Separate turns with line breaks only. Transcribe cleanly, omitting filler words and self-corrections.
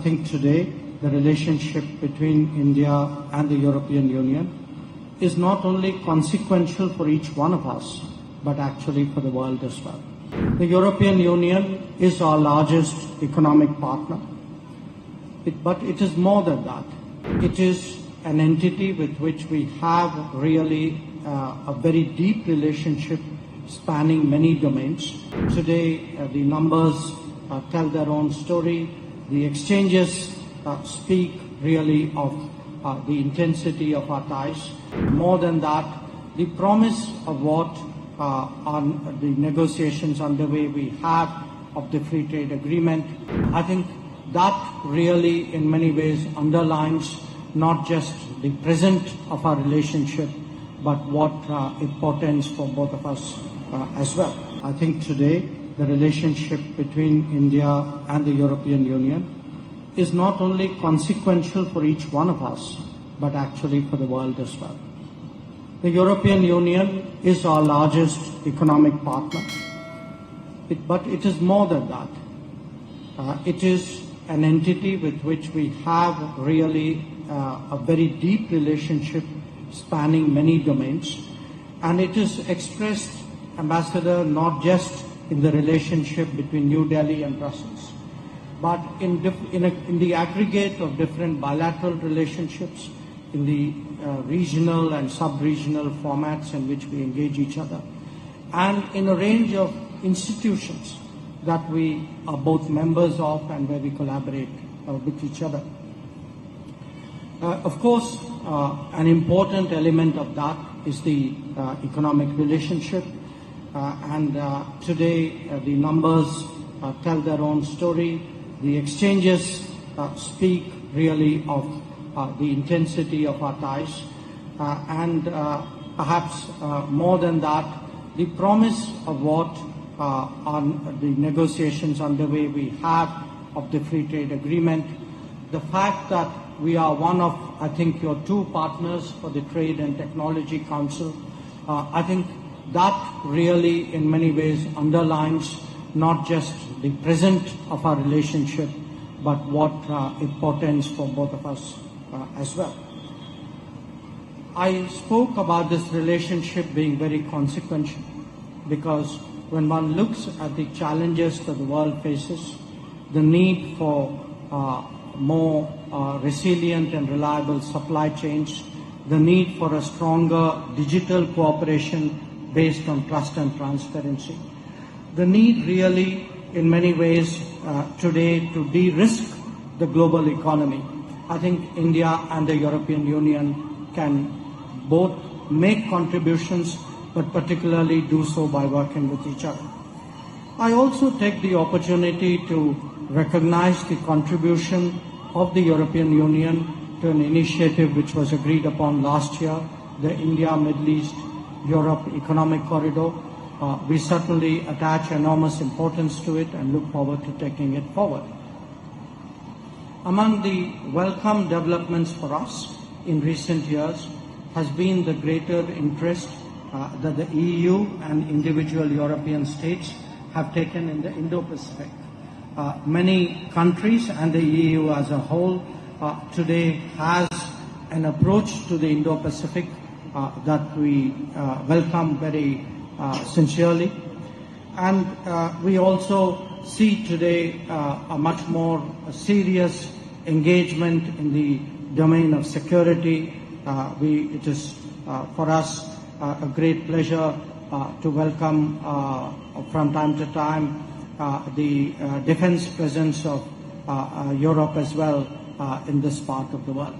think today the relationship between India and the European Union is not only consequential for each one of us, but actually for the world as well. The European Union is our largest economic partner, but it is more than that. It is an entity with which we have really a very deep relationship spanning many domains. Today, the numbers tell their own story. The exchanges speak really of the intensity of our ties. More than that, the promise of what on the negotiations underway we have of the free trade agreement, I think that really in many ways underlines not just the present of our relationship, but what it portends for both of us as well. I think today the relationship between India and the European Union is not only consequential for each one of us, but actually for the world as well. The European Union is our largest economic partner, but it is more than that. It is an entity with which we have really a very deep relationship spanning many domains, and it is expressed, Ambassador, not just in the relationship between New Delhi and Brussels, but in the aggregate of different bilateral relationships, in the regional and sub-regional formats in which we engage each other, and in a range of institutions that we are both members of and where we collaborate with each other. Of course, an important element of that is the economic relationship, and today the numbers tell their own story. The exchanges speak really of the intensity of our ties, and perhaps more than that, the promise of what on the negotiations underway we have of the free trade agreement, the fact that we are one of, I think, your two partners for the Trade and Technology Council, I think that really in many ways underlines not just the present of our relationship, but what it portends for both of us as well. I spoke about this relationship being very consequential because when one looks at the challenges that the world faces, the need for more resilient and reliable supply chains, the need for a stronger digital cooperation based on trust and transparency, the need really in many ways today to de-risk the global economy. I think India and the European Union can both make contributions, but particularly do so by working with each other. I also take the opportunity to recognize the contribution of the European Union to an initiative which was agreed upon last year, the India-Middle East-Europe Economic Corridor. We certainly attach enormous importance to it and look forward to taking it forward. Among the welcome developments for us in recent years has been the greater interest that the EU and individual European states have taken in the Indo-Pacific. Many countries and the EU as a whole today has an approach to the Indo-Pacific that we welcome very sincerely. And we also see today a much more serious engagement in the domain of security. It is for us a great pleasure to welcome from time to time the defense presence of Europe as well in this part of the world.